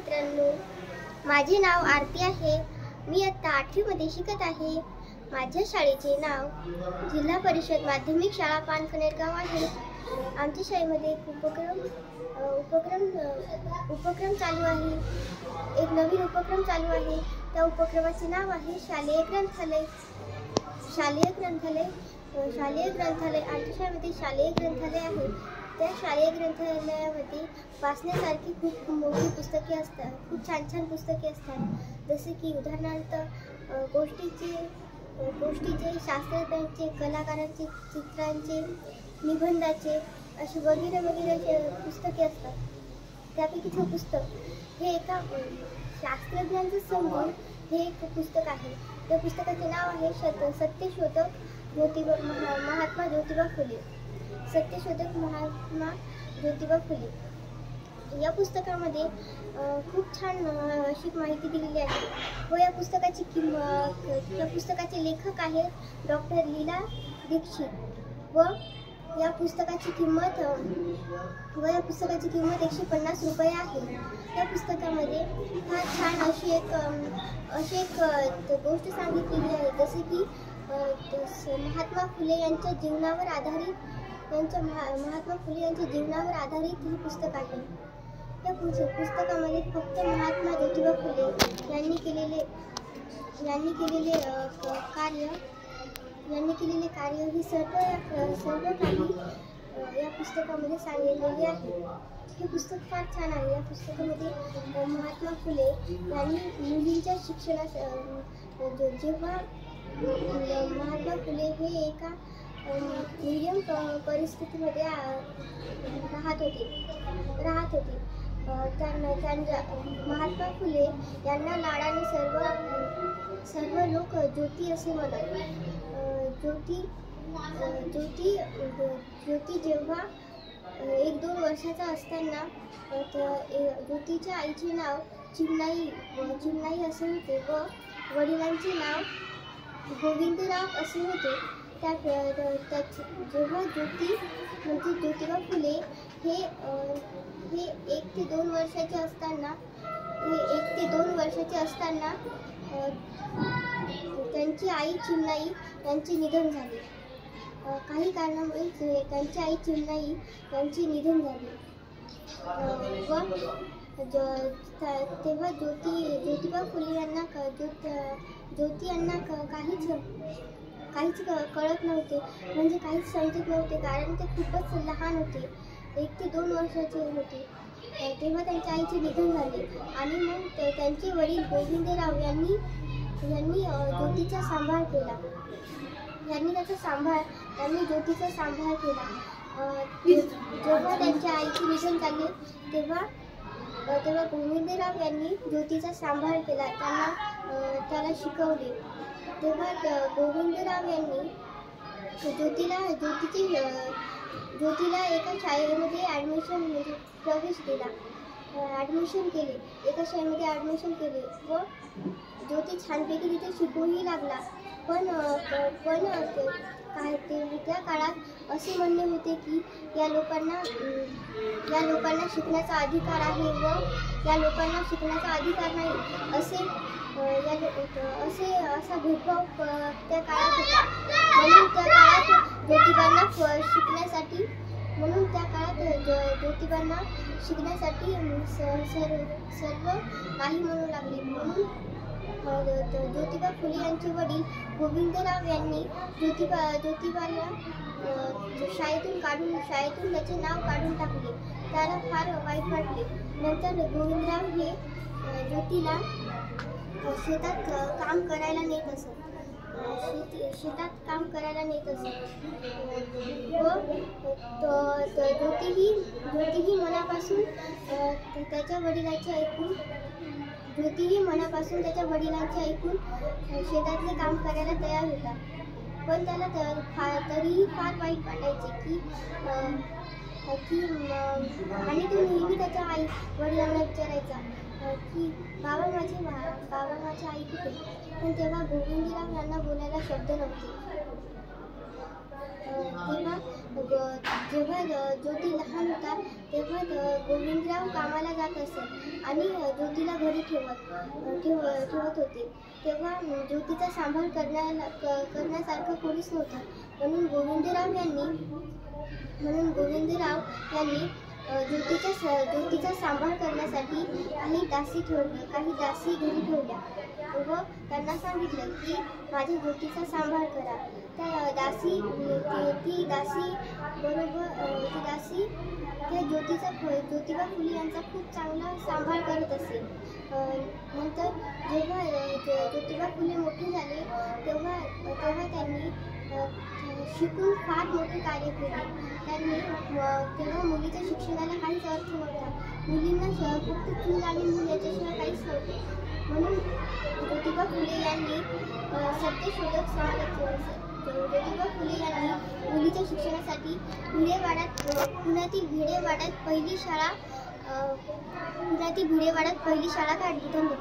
मित्रांनो, माझे नाव आरती आहे। मी आता 8वी मध्ये शिकत आहे। माझ्या शाळेचे नाव जिल्हा परिषद माध्यमिक शाळा पानखनेरगाव आहे। आमच्या शाळेमध्ये एक उपक्रम चालू आहे। एक नवीन उपक्रम चालू आहे। त्या उपक्रमाचे नाव आहे शालेय ग्रंथालय। आमच्या शाळेमध्ये शालेय ग्रंथालय आहे। त्या शालेय ग्रंथालयामध्ये वाचण्यासारखी खूप मोठी पुस्तके असतात। खूप छान छान पुस्तके असतात, जसे की उदाहरणार्थ गोष्टीचे, शास्त्रज्ञांचे, कलाकारांचे, चित्रांचे, निबंधाचे असे वगैरे वगैरे पुस्तके असतात। त्यापैकीचे पुस्तक हे एका शास्त्रज्ञांचं समजून हे एक पुस्तक आहे। त्या पुस्तकाचे नाव आहे सत्यशोधक महात्मा ज्योतिबा फुले। सत्यशोधक महात्मा ज्योतिबा फुले या पुस्तकामध्ये खूप छान अशी माहिती दिलेली आहे। व या पुस्तकाचे लेखक आहेत डॉक्टर लीला दीक्षित। व या पुस्तकाची किंमत 150 रुपये आहे। त्या पुस्तकामध्ये फार छान अशी एक गोष्ट सांगितलेली आहे, जसे की महात्मा फुले यांच्या जीवनावर आधारित हे पुस्तक आहे। या पुस्तकामध्ये फक्त महात्मा ज्योतिबा फुले यांनी केलेले कार्य ही सर्व काही या पुस्तकामध्ये सांगितलेले आहे। हे पुस्तक फार छान आहे। या पुस्तकामध्ये महात्मा फुले यांनी मुलींच्या शिक्षणास जेव्हा महात्मा फुले हे एका मीडियम परिस्थितीमध्ये राहत होते। त्यांना महात्मा फुले यांना लाडाने सर्व लोक ज्योती असे म्हणत। ज्योती जेव्हा 1-2 वर्षाचा असताना ज्योतीच्या आईचे नाव चिमणाई असे होते व वडिलांचे नाव गोविंदराव असे होते। जेव्हा ज्योती म्हणजे ज्योतिबा फुले हे 1 ते 2 वर्षाचे असताना त्यांची आई चिमणाई यांचे निधन झाले। काही कारणामुळे त्यांची आई चिमणाई यांचे निधन झाले व तेव्हा ज्योतिबा फुले यांना काहीच कळत नव्हते, म्हणजे काहीच समजत नव्हते, कारण ते खूपच लहान होते, 1 ते 2 वर्षाचे होते। तेव्हा त्यांच्या आईचे निधन झाले आणि मग त्यांचे वडील गोविंदराव यांनी ज्योतीचा सांभाळ केला। त्यांनी ज्योतीचा सांभाळ केला। जेव्हा त्यांच्या आईचे निधन झाले तेव्हा गोविंदराव यांनी ज्योतीचा सांभाळ केला, त्याला शिकवले। तेव्हा गोविंदराव यांनी ज्योतीला एका शाळेमध्ये ॲडमिशन केले। एका शाळेमध्ये ॲडमिशन केले व ज्योती छानपैकी तिथे शिकूही लागला। पण त्या काळात असे म्हणणे होते की या लोकांना शिकण्याचा अधिकार आहे व या लोकांना शिकण्याचा अधिकार नाही, असा भेदभाव त्या काळात होता। म्हणून त्या काळात ज्योतिबांना शिकण्यासाठी सर्व काही म्हणू लागले। म्हणून ज्योतिबा फुले यांचे वडील गोविंदराव यांनी ज्योतिबाला शाळेतून त्याचे नाव काढून टाकले। त्याला फार वाईट वाटले। नंतर गोविंदराव हे ज्योतीला शेतात काम करायला नेत असत। व ज्योतीही मनापासून त्याच्या वडिलांचे ऐकून शेतातले काम करायला तयार होता। पण त्याला तरीही फार वाईट वाटायचे आणि तो नेहमी त्याच्या वडिलांना विचारायचा की बाबा माझी आई कुठे? पण तेव्हा गोविंदराव यांना बोलायला शब्द नव्हते। जेव्हा ज्योती लहान होता तेव्हा गोविंदराव कामाला जात असत आणि ज्योतीला घरी ठेवत होते. तेव्हा ज्योतीचा सांभाळ करण्यासारखं कोणीच नव्हतं. म्हणून गोविंदराव यांनी ज्योतीचा सांभाळ करण्यासाठी काही दासी घरी ठेवल्या व त्यांना सांगितलं की माझ्या ज्योतीचा सांभाळ करा. त्या दासी त्या ज्योतिबा फुले यांचा खूप चांगला सांभाळ करत असे. नंतर जेव्हा ज्योतिबा फुले मोठे झाले तेव्हा त्यांनी शिकून फार मोठे कार्य केले. तेव्हा मुलीच्या शिक्षणाला काहीच अर्थ नव्हता. मुलींना फक्त चूल आणि मूल याच्याशिवाय काहीच नव्हते. म्हणून ज्योतिबा फुले यांनी सत्यशोधक ज्योतिबा फुले यांनी मुलीच्या शिक्षणासाठी पुण्यातील भिडेवाड्यात पहिली शाळा काढली. धन्यवाद.